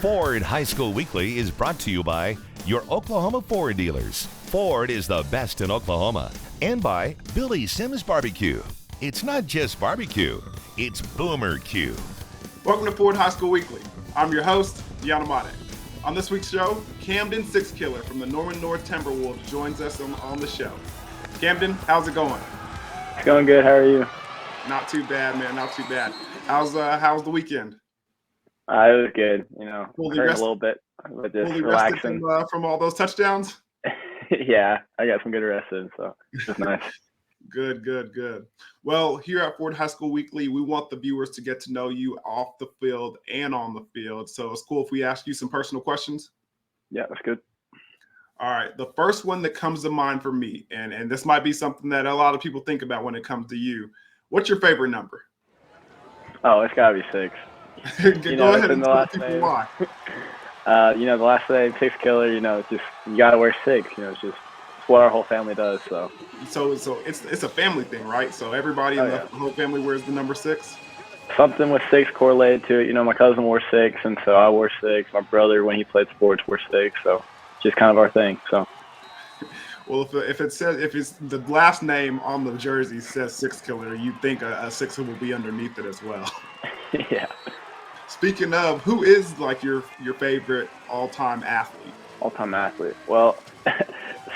Ford High School Weekly is brought to you by your Oklahoma Ford dealers. Ford is the best in Oklahoma. And by Billy Sims Barbecue. It's not just barbecue, it's Boomer Q. Welcome to Ford High School Weekly. I'm your host, Yanamade. On this week's show, Kamden Sixkiller from the Norman North Timberwolves joins us on the show. Kamden, how's it going? It's going good. How are you? Not too bad, man. Not too bad. How's the weekend? It was good. Fully Hurt a rested, little bit, but just fully relaxing. rested from all those touchdowns? Yeah, I got some good rest in, so it's nice. Good. Well, here at Ford High School Weekly, we want the viewers to get to know you off the field and on the field. So it's cool if we ask you some personal questions. Yeah, that's good. All right. The first one that comes to mind for me, and this might be something that a lot of people think about when it comes to you. What's your favorite number? Oh, it's got to be 6. Go ahead and tell people name. why. The last name, Sixkiller, it's just, you got to wear 6. It's just it's what our whole family does, so. So it's a family thing, right? So everybody in the whole family wears the number 6? Something with 6 correlated to it. My cousin wore 6, and so I wore 6. My brother, when he played sports, wore 6, so it's just kind of our thing, so. Well, if it's the last name on the jersey says Sixkiller, you'd think a 6 will be underneath it as well. Yeah. Speaking of, who is like your favorite all-time athlete? All-time athlete. Well,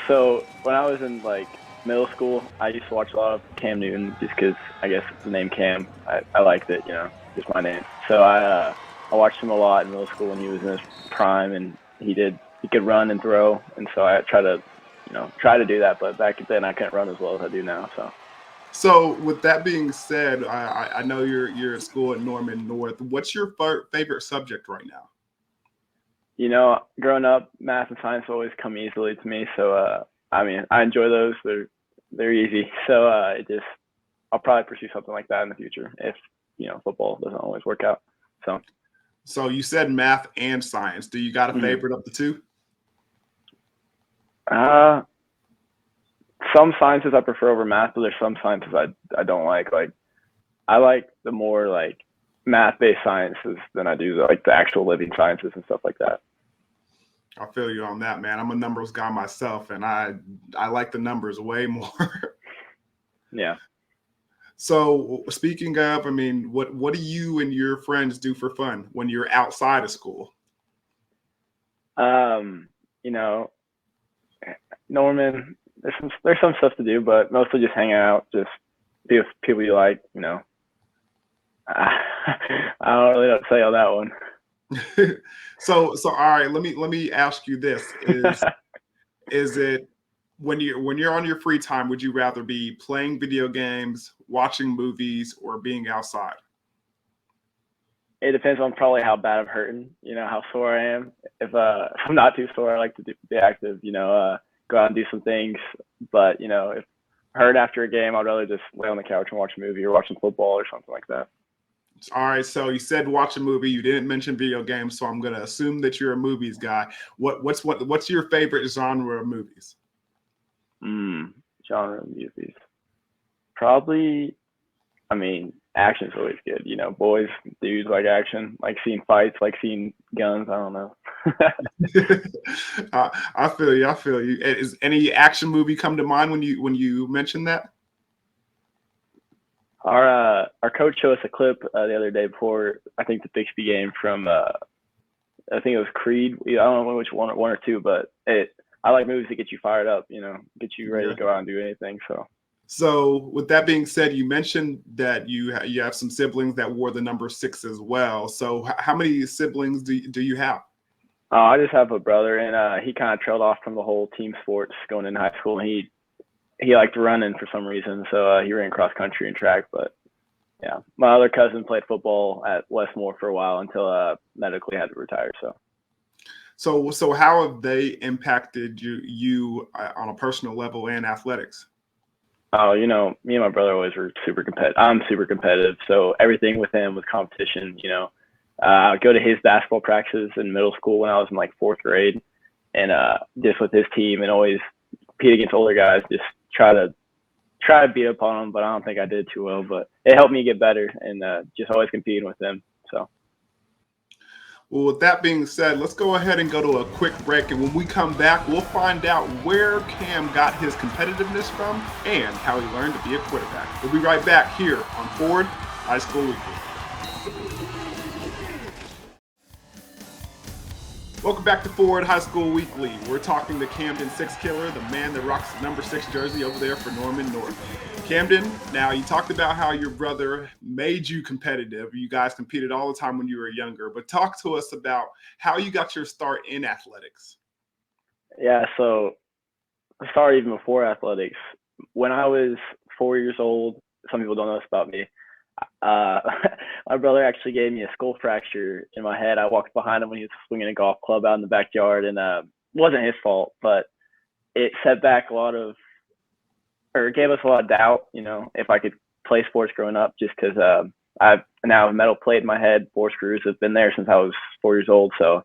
so when I was in middle school, I used to watch a lot of Cam Newton just because I guess the name Cam, I liked it, just my name. So I watched him a lot in middle school when he was in his prime, and he could run and throw, and so I try to do that. But back then I couldn't run as well as I do now. So with that being said, I know you're at school at Norman North. What's your favorite subject right now? Growing up, math and science always come easily to me. So, I enjoy those. They're easy. So I'll probably pursue something like that in the future if, football doesn't always work out. So you said math and science. Do you got a favorite of the two? Some sciences I prefer over math, but there's some sciences I don't like. I like the more math-based sciences than I do the actual living sciences and stuff like that. I feel you on that, man. I'm a numbers guy myself, and I like the numbers way more. Yeah. So speaking of, what do you and your friends do for fun when you're outside of school? Norman, there's some stuff to do, but mostly just hang out, just be with people you like. I don't really know what to say on that one. So all right, let me ask you this: is it when you're on your free time, would you rather be playing video games, watching movies, or being outside? It depends on probably how bad I'm hurting, how sore I am. If I'm not too sore, I like to be active, go out and do some things. But, if I hurt after a game, I'd rather just lay on the couch and watch a movie or watch some football or something like that. All right, so you said watch a movie. You didn't mention video games, so I'm going to assume that you're a movies guy. What's your favorite genre of movies? Genre of movies. Probably, action's always good. Boys, dudes like action, like seeing fights, like seeing guns. I don't know. I feel you. Is any action movie come to mind when you mention that? Our coach showed us a clip the other day before I think the Bixby game from I think it was Creed. I don't know which one or two, but I like movies that get you fired up. Get you ready to go out and do anything. So with that being said, you mentioned that you have some siblings that wore the number 6 as well. So how many siblings do you have? I just have a brother, and he kind of trailed off from the whole team sports going into high school. And he liked running for some reason, so he ran cross country and track. But yeah, my other cousin played football at Westmore for a while until medically had to retire. So how have they impacted you on a personal level and athletics? Oh, me and my brother always were super competitive. I'm super competitive, so everything with him was competition. I would go to his basketball practices in middle school when I was in 4th grade, and just with his team and always compete against older guys, just try to beat up on them. But I don't think I did too well. But it helped me get better and just always competing with them. So. Well, with that being said, let's go ahead and go to a quick break. And when we come back, we'll find out where Cam got his competitiveness from and how he learned to be a quarterback. We'll be right back here on Forward High School Weekly. Welcome back to Forward High School Weekly. We're talking to Kamden Sixkiller, the man that rocks the number 6 jersey over there for Norman North. Kamden, now you talked about how your brother made you competitive. You guys competed all the time when you were younger, but talk to us about how you got your start in athletics. Yeah, so I started even before athletics. When I was 4 years old, some people don't know this about me. My brother actually gave me a skull fracture in my head. I walked behind him when he was swinging a golf club out in the backyard, and it wasn't his fault, but it set back it gave us a lot of doubt, if I could play sports growing up, just because I now have a metal plate in my head. 4 screws have been there since I was 4 years old, so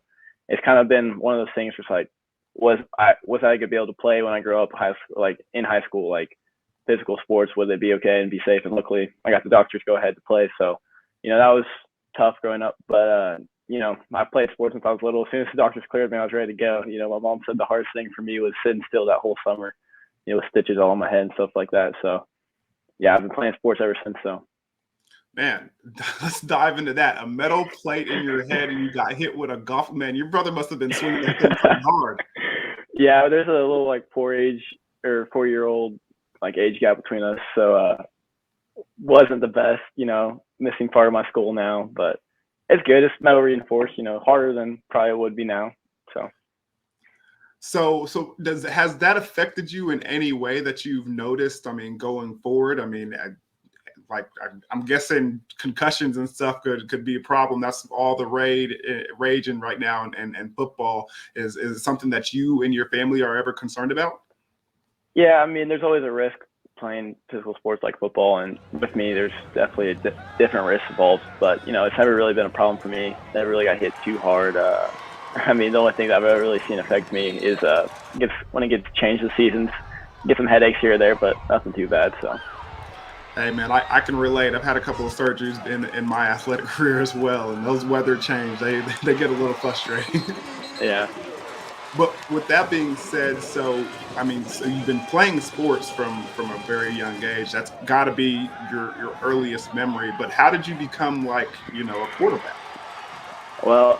it's kind of been one of those things where it's like, was I going to be able to play when I grow up in high school, like physical sports, would they be okay and be safe? And luckily I got the doctors go ahead to play. So, that was tough growing up, but, I played sports since I was little. As soon as the doctors cleared me, I was ready to go. My mom said the hardest thing for me was sitting still that whole summer, with stitches all on my head and stuff like that. So yeah, I've been playing sports ever since. So man, let's dive into that. A metal plate in your head and you got hit with a golf. Man, your brother must have been swinging that thing pretty hard. Yeah, there's a little 4-year-old age gap between us, so wasn't the best, missing part of my school now, but it's good. It's metal reinforced, harder than probably it would be now. So has that affected you in any way that you've noticed? I mean, going forward, I'm guessing concussions and stuff could be a problem. That's all the raging right now, and football is something that you and your family are ever concerned about? Yeah, I mean, there's always a risk playing physical sports like football, and with me, there's definitely a different risk involved. But it's never really been a problem for me. Never really got hit too hard. I mean, the only thing that I've ever really seen affect me is when it gets changed the seasons, get some headaches here or there, but nothing too bad. So. Hey man, I can relate. I've had a couple of surgeries in my athletic career as well, and those weather change, they get a little frustrating. Yeah. But with that being said, so you've been playing sports from a very young age. That's got to be your earliest memory. But how did you become a quarterback? Well,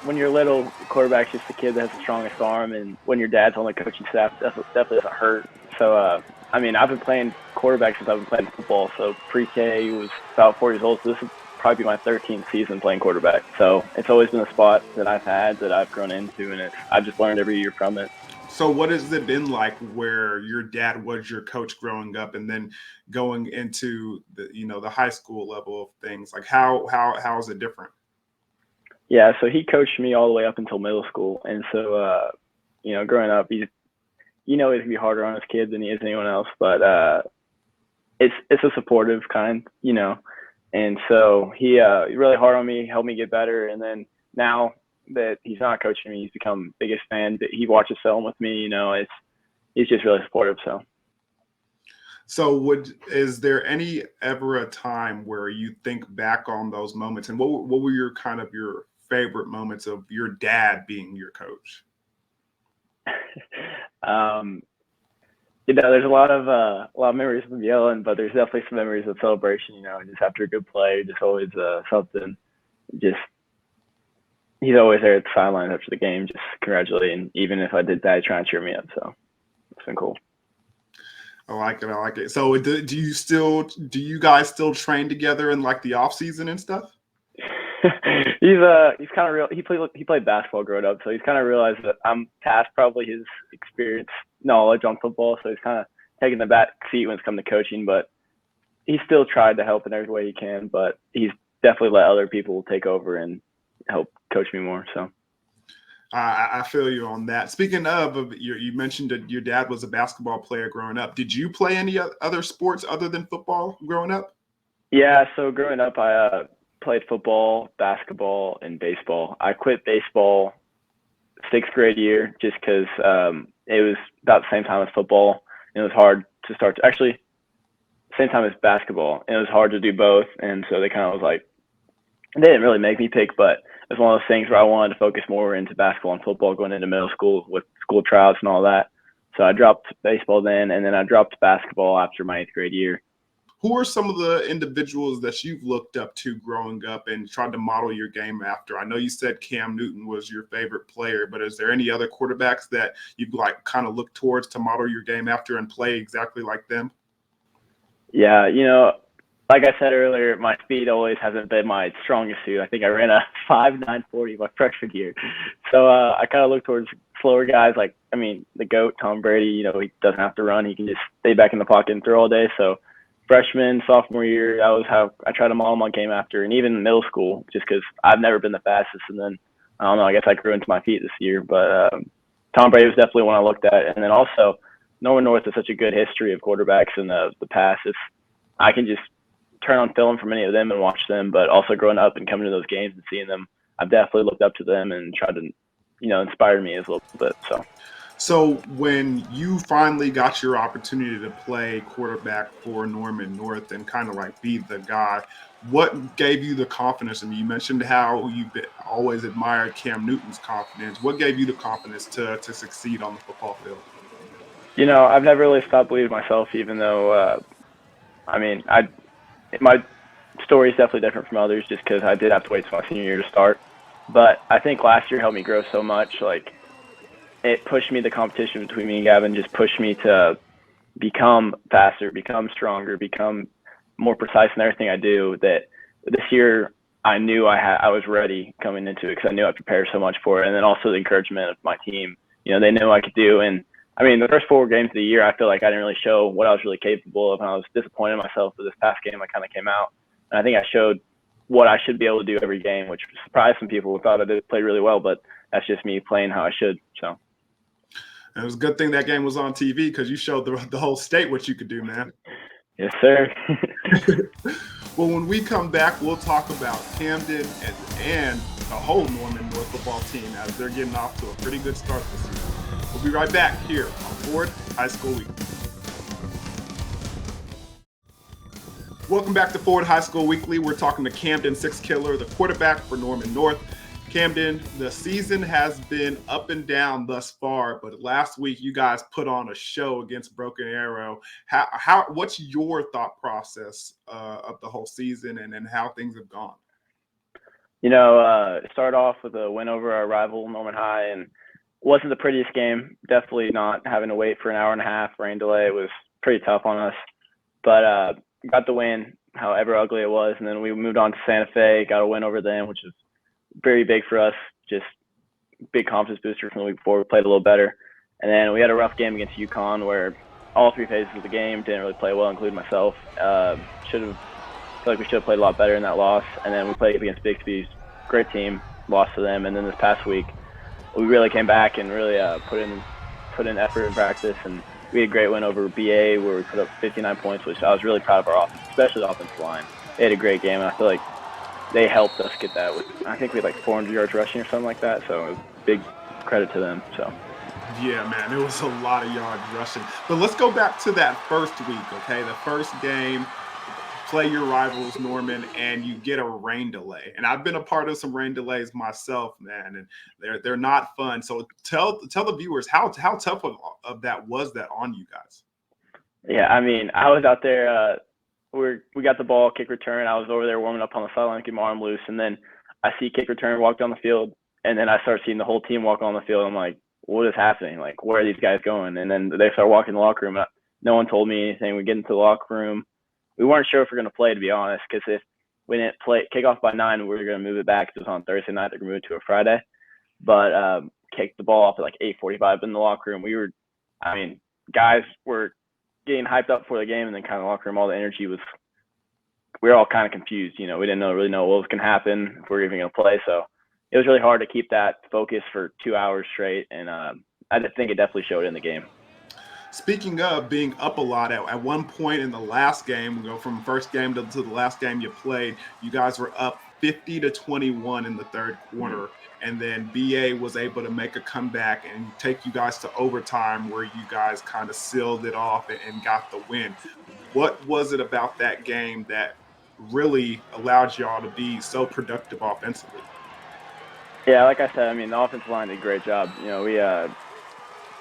when you're little, quarterback's just the kid that has the strongest arm, and when your dad's on the coaching staff, that definitely doesn't hurt. So, I've been playing quarterback since I've been playing football. So pre-K was about 4 years old. So this would probably be my 13th season playing quarterback. So it's always been a spot that I've had, that I've grown into, and I've just learned every year from it. So what has it been like where your dad was your coach growing up, and then going into the high school level of things? Like how is it different? Yeah, so he coached me all the way up until middle school, and so growing up, he's gonna be harder on his kid than he is anyone else, but it's a supportive kind, and so he really hard on me, helped me get better, and then now that he's not coaching me, he's become biggest fan. That he watches film with me, he's just really supportive. So is there ever a time where you think back on those moments, and what were your favorite moments of your dad being your coach? There's a lot of memories of yelling, but there's definitely some memories of celebration. Just after a good play, just always something. Just he's always there at the sideline after the game, just congratulating. Even if I did that, trying to cheer me up. So it's been cool. I like it. So do you guys still train together in the off season and stuff? He's kind of real. He played basketball growing up, so he's kind of realized that I'm past probably his experience knowledge on football. So he's kind of taking the back seat when it's come to coaching, but he's still tried to help in every way he can. But he's definitely let other people take over and help coach me more. So. I feel you on that. Speaking of, you mentioned that your dad was a basketball player growing up. Did you play any other sports other than football growing up? Yeah, so growing up, I played football, basketball, and baseball. I quit baseball 6th grade year just because it was about the same time as football. And it was hard to start. Same time as basketball, and it was hard to do both. And so they kind of was like, They didn't really make me pick, but it was one of those things where I wanted to focus more into basketball and football going into middle school with school tryouts and all that. So I dropped baseball then, and then I dropped basketball after my 8th grade year. Who are some of the individuals that you've looked up to growing up and tried to model your game after? I know you said Cam Newton was your favorite player, but is there any other quarterbacks that you've like kind of looked towards to model your game after and play exactly like them? Yeah, like I said earlier, my speed always hasn't been my strongest suit. I think I ran a 5.940 my freshman year. So I kind of look towards slower guys like, the GOAT, Tom Brady. He doesn't have to run. He can just stay back in the pocket and throw all day. So freshman, sophomore year, that was how I tried to model my game after. And even middle school, just because I've never been the fastest. And then, I don't know, I guess I grew into my feet this year. But Tom Brady was definitely one I looked at. And then also, Norman North has such a good history of quarterbacks in the past. I can just turn on film from any of them and watch them, but also growing up and coming to those games and seeing them, I've definitely looked up to them and tried to, inspire me as a little bit. So when you finally got your opportunity to play quarterback for Norman North and kind of like be the guy, what gave you the confidence? I mean, you mentioned how you've always admired Cam Newton's confidence. What gave you the confidence to succeed on the football field? I've never really stopped believing myself, even though, my story is definitely different from others just because I did have to wait till my senior year to start. But I think last year helped me grow so much. Like, it pushed me, the competition between me and Gavin just pushed me to become faster, become stronger, become more precise in everything I do. That this year I knew I was ready coming into it because I knew I prepared so much for it, and then also the encouragement of my team. They knew I could do. And the first 4 games of the year, I feel like I didn't really show what I was really capable of, and I was disappointed in myself. But this past game, I kind of came out, and I think I showed what I should be able to do every game, which surprised some people who thought I did play really well. But that's just me playing how I should. So. And it was a good thing that game was on TV because you showed the whole state what you could do, man. Yes, sir. Well, when we come back, we'll talk about Kamden and the whole Norman North football team as they're getting off to a pretty good start this season. We'll be right back here on Ford High School Weekly. Welcome back to Ford High School Weekly. We're talking to Kamden Sixkiller, the quarterback for Norman North. Kamden, the season has been up and down thus far, but last week you guys put on a show against Broken Arrow. What's your thought process of the whole season and how things have gone? It started off with a win over our rival Norman High, and wasn't the prettiest game. Definitely not having to wait for an hour and a half rain delay. It was pretty tough on us, but got the win, however ugly it was, and then we moved on to Santa Fe, got a win over them, which is very big for us, just big confidence booster from the week before. We played a little better. And then we had a rough game against UConn where all 3 phases of the game didn't really play well, including myself. I feel like we should have played a lot better in that loss. And then we played against Bixby's great team, lost to them. And then this past week, we really came back and really put in effort in practice. And we had a great win over BA where we put up 59 points, which I was really proud of our offense, especially the offensive line. They had a great game, and I feel like they helped us get that. I think we had like 400 yards rushing or something like that. So it was big credit to them. So. Yeah, man, it was a lot of yards rushing. But let's go back to that first week, okay? The first game, play your rivals, Norman, and you get a rain delay. And I've been a part of some rain delays myself, man, and they're not fun. So tell the viewers how tough of that was that on you guys? Yeah, I was out there. We got the ball, kick return. I was over there warming up on the sideline, getting my arm loose, and then I see kick return walk down the field, and then I start seeing the whole team walk on the field. I'm like, what is happening? Like, where are these guys going? And then they start walking in the locker room. And no one told me anything. We get into the locker room. We weren't sure if we're going to play, to be honest, because if we didn't play kick off by 9, we were going to move it back. It was on Thursday night. They're going to move it to a Friday. But kicked the ball off at like 8:45 in the locker room. Guys were getting hyped up for the game, and then kind of the locker room, all the energy was. We were all kind of confused. We didn't really know what was going to happen, if we were even going to play. So it was really hard to keep that focus for 2 hours straight, and I think it definitely showed in the game. Speaking of being up a lot, at one point in the last game, we go from first game to the last game you played, you guys were up 50-21 in the third quarter. And then BA was able to make a comeback and take you guys to overtime where you guys kind of sealed it off and got the win. What was it about that game that really allowed y'all to be so productive offensively. Yeah, like I said, I mean, the offensive line did a great job. You know, we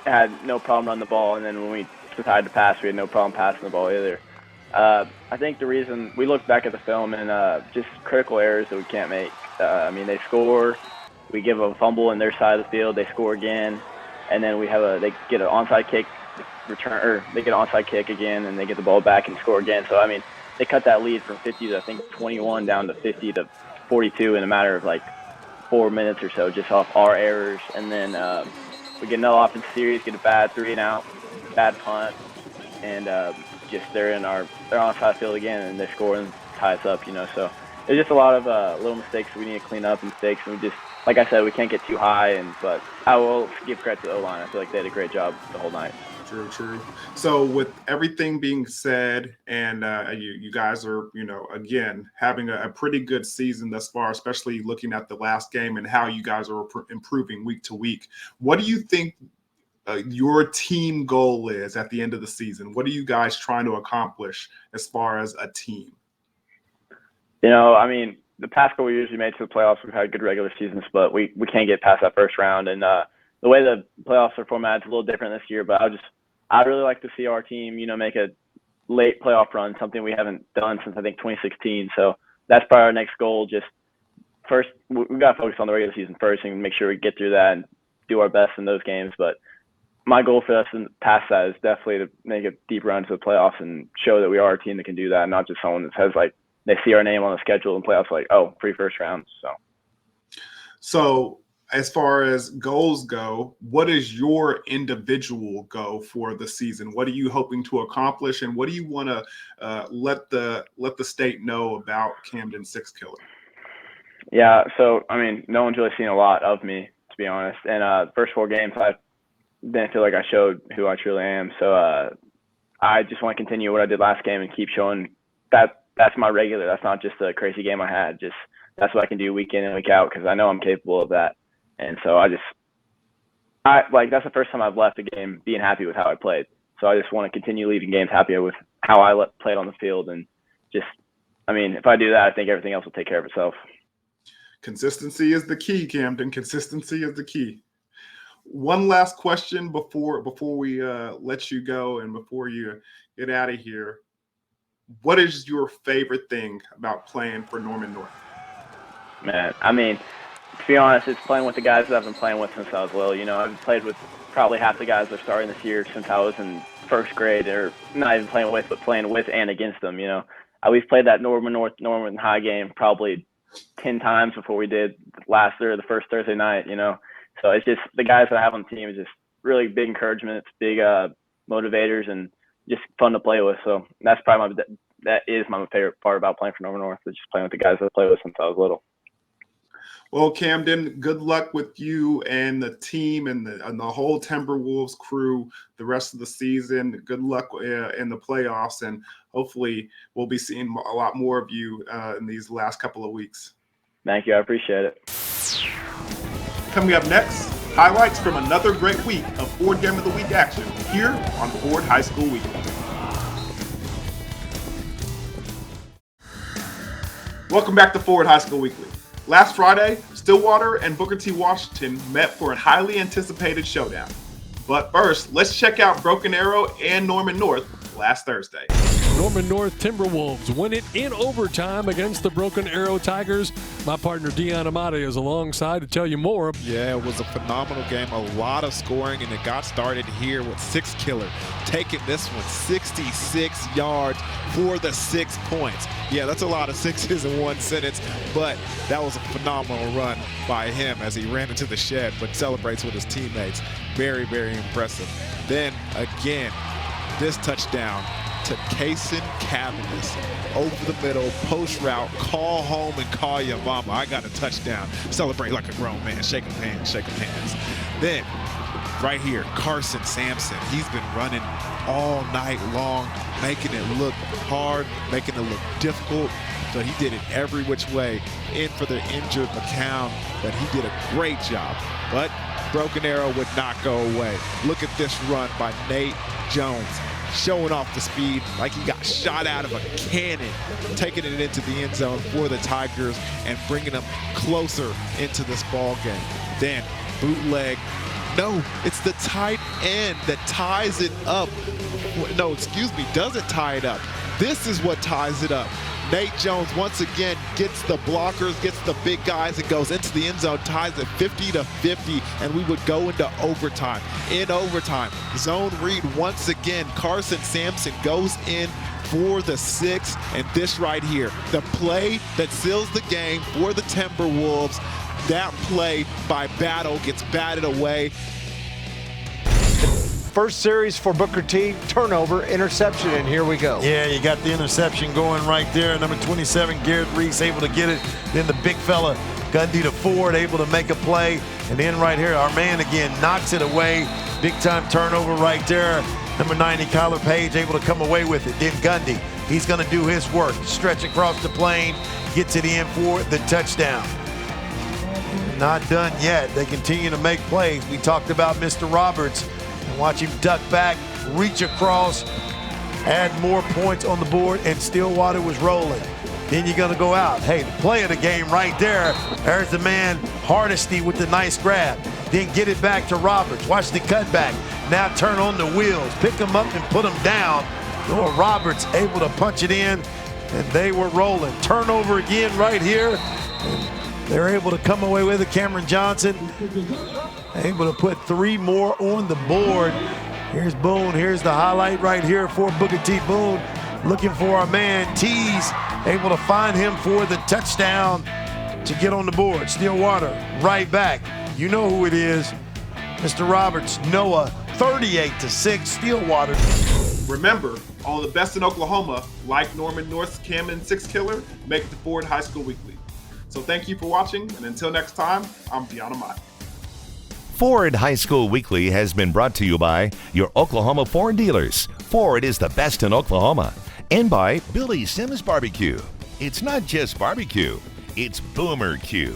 had no problem running the ball, and then when we decided to pass, we had no problem passing the ball either. I think the reason we look back at the film and just critical errors that we can't make. I mean, they score, we give a fumble in their side of the field, they score again, and then they get an onside kick return, or they get an onside kick again, and they get the ball back and score again. So I mean, they cut that lead from 50 to I think 21 down to 50 to 42 in a matter of like 4 minutes or so, just off our errors. And then we get no offense series, get a bad 3-and-out, bad punt, and just they're on side field again, and they score and tie us up. You know, so there's just a lot of little mistakes that we need to clean up, and mistakes, and we just, like I said, we can't get too high. But I will give credit to the O-line. I feel like they did a great job the whole night. True. So with everything being said, and you guys are, again, having a pretty good season thus far, especially looking at the last game and how you guys are improving week to week. What do you think your team goal is at the end of the season? What are you guys trying to accomplish as far as a team? You know, I mean, the past couple years we made to the playoffs, we've had good regular seasons, but we can't get past that first round. And the way the playoffs are formatted is a little different this year, but I'd really like to see our team, make a late playoff run, something we haven't done since I think 2016. So that's probably our next goal. Just first, we got to focus on the regular season first and make sure we get through that and do our best in those games. But my goal for us past that is definitely to make a deep run to the playoffs and show that we are a team that can do that, not just someone that says like they see our name on the schedule in playoffs like, oh, first round. So as far as goals go, what is your individual goal for the season? What are you hoping to accomplish, and what do you want to let the state know about Kamden Sixkiller? Yeah, so I mean, no one's really seen a lot of me, to be honest. And the first 4 games, I didn't feel like I showed who I truly am. So I just want to continue what I did last game and keep showing that that's my regular. That's not just a crazy game I had. Just that's what I can do week in and week out, because I know I'm capable of that. And so that's the first time I've left a game being happy with how I played. So I just want to continue leaving games happy with how I played on the field. And just, I mean, if I do that, I think everything else will take care of itself. Consistency is the key, Kamden. Consistency is the key. One last question before we let you go and before you get out of here. What is your favorite thing about playing for Norman North? Man, I mean, to be honest, it's playing with the guys that I've been playing with since I was little. I've played with probably half the guys that are starting this year since I was in first grade, or not even playing with, but playing with and against them. We've played that Norman High game probably 10 times before we did the first Thursday night. So it's just the guys that I have on the team is just really big encouragement. It's big motivators and just fun to play with. So that's probably that is my favorite part about playing for Norman North, is just playing with the guys that I played with since I was little. Well, Kamden, good luck with you and the team and the whole Timberwolves crew the rest of the season. Good luck in the playoffs, and hopefully we'll be seeing a lot more of you in these last couple of weeks. Thank you. I appreciate it. Coming up next, highlights from another great week of Ford Game of the Week action here on Ford High School Weekly. Welcome back to Ford High School Weekly. Last Friday, Stillwater and Booker T. Washington met for a highly anticipated showdown. But first, let's check out Broken Arrow and Norman North last Thursday. Norman North Timberwolves win it in overtime against the Broken Arrow Tigers. My partner Dion Amati is alongside to tell you more. Yeah, it was a phenomenal game, a lot of scoring, and it got started here with Sixkiller taking this one 66 yards for the 6 points. Yeah, that's a lot of sixes in one sentence, but that was a phenomenal run by him as he ran into the shed, but celebrates with his teammates. Very, very impressive. Then again, this touchdown to Kason Cavanis over the middle, post route, call home and call your mama. I got a touchdown. Celebrate like a grown man. Shake them hands, shake them hands. Then, right here, Carson Sampson. He's been running all night long, making it look hard, making it look difficult. So he did it every which way. In for the injured McCown, but he did a great job. But Broken Arrow would not go away. Look at this run by Nate Jones. showing off the speed like he got shot out of a cannon, taking it into the end zone for the Tigers and bringing them closer into this ball game. Then bootleg. No, it's the tight end that ties it up. No, excuse me, doesn't tie it up. This is what ties it up. Nate Jones once again gets the blockers, gets the big guys, and goes into the end zone, ties it 50-50, and we would go into overtime. In overtime, zone read once again. Carson Sampson goes in for the 6, and this right here, the play that seals the game for the Timberwolves. That play by Battle gets batted away. First series for Booker T, turnover, interception, and here we go. Yeah, you got the interception going right there. Number 27, Garrett Reese, able to get it. Then the big fella, Gundy to Ford, able to make a play. And then right here, our man again knocks it away. Big time turnover right there. Number 90, Kyler Page, able to come away with it. Then Gundy, he's going to do his work. Stretch across the plane, get to the end for the touchdown. Not done yet. They continue to make plays. We talked about Mr. Roberts. Watch him duck back, reach across, add more points on the board, and Stillwater was rolling. Then you're going to go out. Hey, the play of the game right there. There's the man, Hardesty, with the nice grab. Then get it back to Roberts. Watch the cutback. Now turn on the wheels. Pick them up and put them down. Oh, Roberts able to punch it in, and they were rolling. Turnover again right here. And they're able to come away with it. Cameron Johnson able to put 3 more on the board. Here's Boone. Here's the highlight right here for Booker T. Boone. Looking for our man, Tease. Able to find him for the touchdown to get on the board. Stillwater right back. You know who it is. Mr. Roberts, Noah, 38-6, Stillwater. Remember, all the best in Oklahoma, like Norman North's Kamden Sixkiller, make the Ford High School Weekly. So thank you for watching, and until next time, I'm Deanna Mott. Ford High School Weekly has been brought to you by your Oklahoma Ford dealers. Ford is the best in Oklahoma. And by Billy Sims Barbecue. It's not just barbecue, it's Boomer Q.